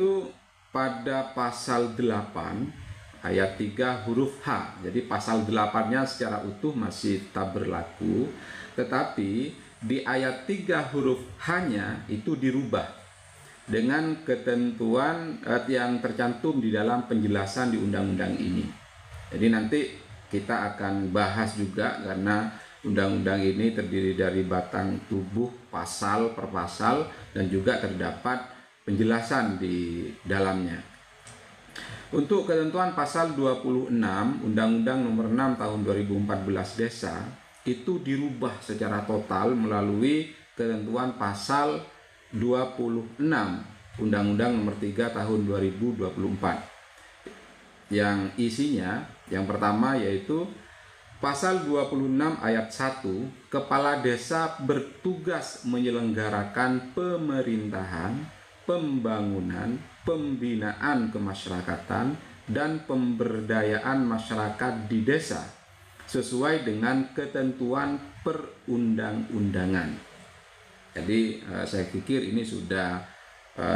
yaitu pada pasal 8 ayat 3 huruf H. Jadi pasal 8-nya secara utuh masih tetap berlaku, tetapi di ayat 3 huruf H-nya itu dirubah dengan ketentuan yang tercantum di dalam penjelasan di undang-undang ini. Jadi nanti kita akan bahas juga, karena undang-undang ini terdiri dari batang tubuh pasal per pasal dan juga terdapat penjelasan di dalamnya. Untuk ketentuan pasal 26 Undang-Undang Nomor 6 Tahun 2014 Desa itu dirubah secara total melalui ketentuan pasal 26 Undang-Undang Nomor 3 Tahun 2024, yang isinya yang pertama yaitu pasal 26 ayat 1, kepala desa bertugas menyelenggarakan pemerintahan, pembangunan, pembinaan kemasyarakatan, dan pemberdayaan masyarakat di desa sesuai dengan ketentuan perundang-undangan. Jadi saya pikir ini sudah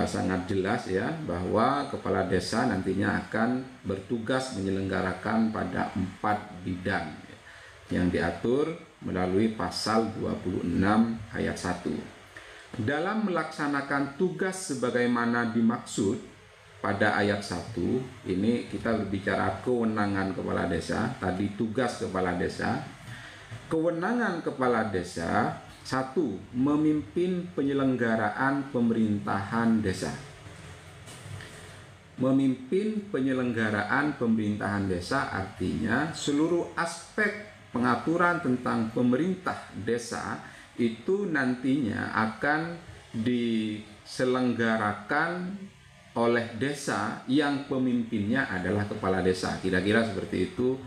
sangat jelas ya, bahwa kepala desa nantinya akan bertugas menyelenggarakan pada 4 bidang yang diatur melalui pasal 26 ayat 1. Dalam melaksanakan tugas sebagaimana dimaksud pada ayat 1, ini kita berbicara kewenangan kepala desa, tadi tugas kepala desa. Kewenangan kepala desa: 1. Memimpin penyelenggaraan pemerintahan desa. Memimpin penyelenggaraan pemerintahan desa artinya seluruh aspek pengaturan tentang pemerintah desa itu nantinya akan diselenggarakan oleh desa yang pemimpinnya adalah kepala desa. Kira-kira seperti itu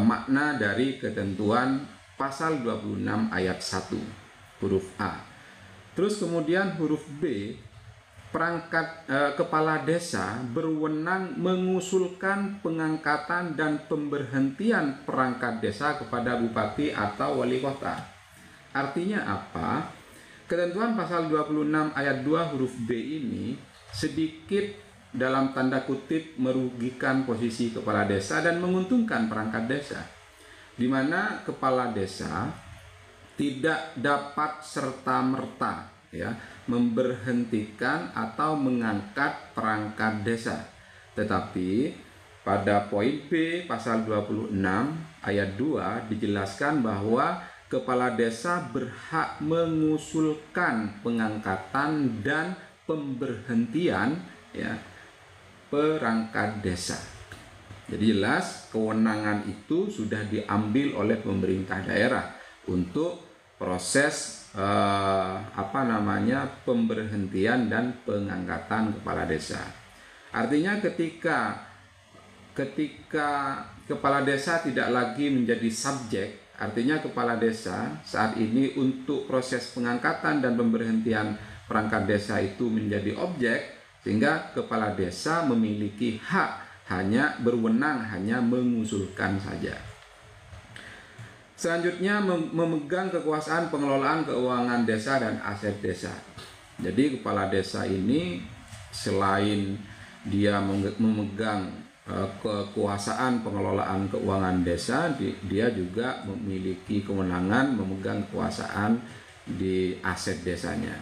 makna dari ketentuan pasal 26 ayat 1 huruf A. Terus kemudian huruf B, perangkat kepala desa berwenang mengusulkan pengangkatan dan pemberhentian perangkat desa kepada bupati atau wali kota. Artinya apa? Ketentuan pasal 26 ayat 2 huruf B ini sedikit dalam tanda kutip merugikan posisi kepala desa dan menguntungkan perangkat desa, di mana kepala desa tidak dapat serta-merta ya memberhentikan atau mengangkat perangkat desa. Tetapi pada poin B pasal 26 ayat 2 dijelaskan bahwa kepala desa berhak mengusulkan pengangkatan dan pemberhentian ya perangkat desa. Jadi jelas kewenangan itu sudah diambil oleh pemerintah daerah untuk proses pemberhentian dan pengangkatan kepala desa. Artinya ketika kepala desa tidak lagi menjadi subjek, artinya kepala desa saat ini untuk proses pengangkatan dan pemberhentian perangkat desa itu menjadi objek, sehingga kepala desa memiliki hak hanya berwenang hanya mengusulkan saja. Selanjutnya memegang kekuasaan pengelolaan keuangan desa dan aset desa. Jadi kepala desa ini selain dia memegang kekuasaan pengelolaan keuangan desa, dia juga memiliki kewenangan memegang kekuasaan di aset desanya.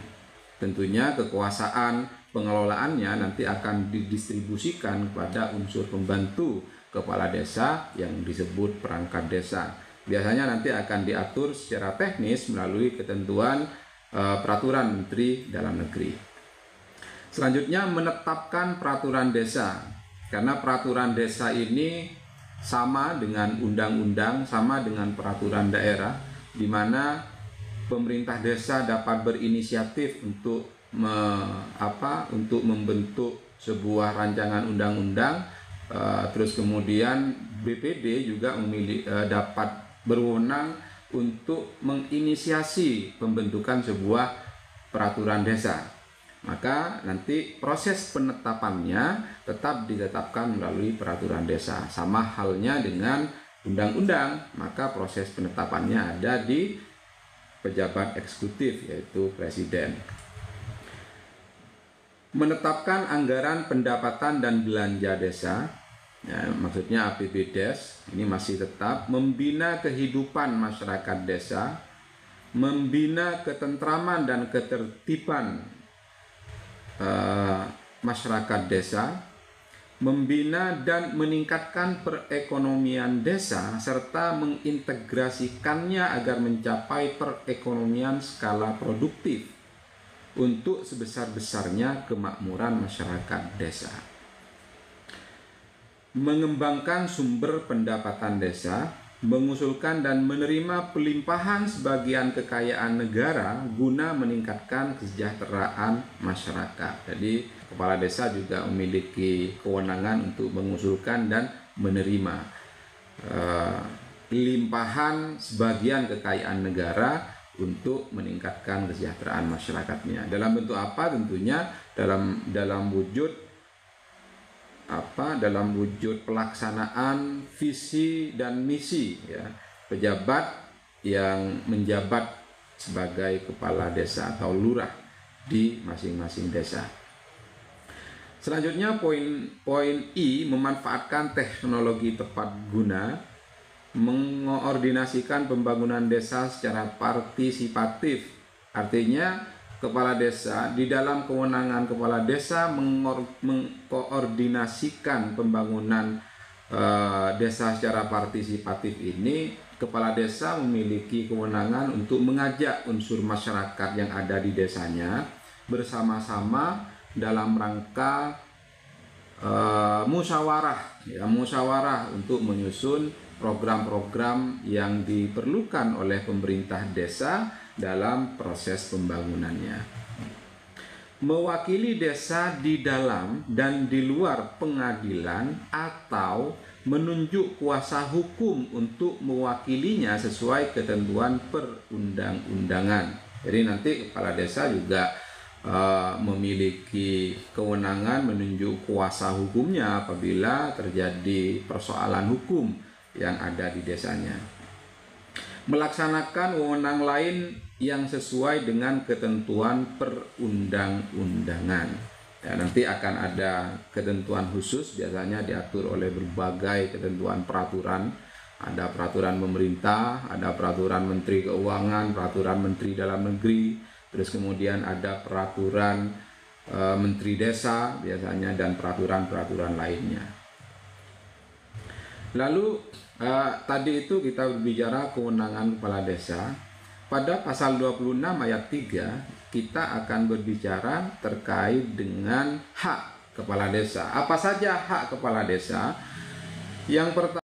Tentunya kekuasaan pengelolaannya nanti akan didistribusikan kepada unsur pembantu kepala desa yang disebut perangkat desa. Biasanya nanti akan diatur secara teknis melalui ketentuan peraturan Menteri Dalam Negeri. Selanjutnya menetapkan peraturan desa, karena peraturan desa ini sama dengan undang-undang, sama dengan peraturan daerah, di mana pemerintah desa dapat berinisiatif untuk membentuk sebuah rancangan undang-undang. Terus kemudian BPD juga dapat berwenang untuk menginisiasi pembentukan sebuah peraturan desa. Maka nanti proses penetapannya tetap ditetapkan melalui peraturan desa. Sama halnya dengan undang-undang, maka proses penetapannya ada di pejabat eksekutif, yaitu presiden. menetapkan anggaran pendapatan dan belanja desa, ya, maksudnya APBDes, ini masih tetap membina kehidupan masyarakat desa, membina ketentraman dan ketertiban masyarakat desa, membina dan meningkatkan perekonomian desa, serta mengintegrasikannya agar mencapai perekonomian skala produktif untuk sebesar-besarnya kemakmuran masyarakat desa. Mengembangkan sumber pendapatan desa, mengusulkan dan menerima pelimpahan sebagian kekayaan negara guna meningkatkan kesejahteraan masyarakat. Jadi kepala desa juga memiliki kewenangan untuk mengusulkan dan menerima limpahan sebagian kekayaan negara untuk meningkatkan kesejahteraan masyarakatnya. Dalam bentuk apa? Tentunya dalam wujud pelaksanaan visi dan misi, ya, pejabat yang menjabat sebagai kepala desa atau lurah di masing-masing desa. Selanjutnya poin I, memanfaatkan teknologi tepat guna, mengkoordinasikan pembangunan desa secara partisipatif. Artinya kepala desa, di dalam kewenangan kepala desa mengkoordinasikan pembangunan desa secara partisipatif ini, kepala desa memiliki kewenangan untuk mengajak unsur masyarakat yang ada di desanya bersama-sama dalam rangka musyawarah untuk menyusun program-program yang diperlukan oleh pemerintah desa dalam proses pembangunannya. Mewakili desa di dalam dan di luar pengadilan atau menunjuk kuasa hukum untuk mewakilinya sesuai ketentuan perundang-undangan. Jadi nanti kepala desa juga memiliki kewenangan menunjuk kuasa hukumnya apabila terjadi persoalan hukum yang ada di desanya. Melaksanakan wewenang lain yang sesuai dengan ketentuan perundang-undangan. Ya, nanti akan ada ketentuan khusus, biasanya diatur oleh berbagai ketentuan peraturan. Ada peraturan pemerintah, ada peraturan Menteri Keuangan, peraturan Menteri Dalam Negeri, terus kemudian ada peraturan Menteri Desa biasanya, dan peraturan-peraturan lainnya. Lalu tadi itu kita berbicara kewenangan kepala desa. Pada pasal 26 ayat 3 kita akan berbicara terkait dengan hak kepala desa. Apa saja hak kepala desa? Yang pertama,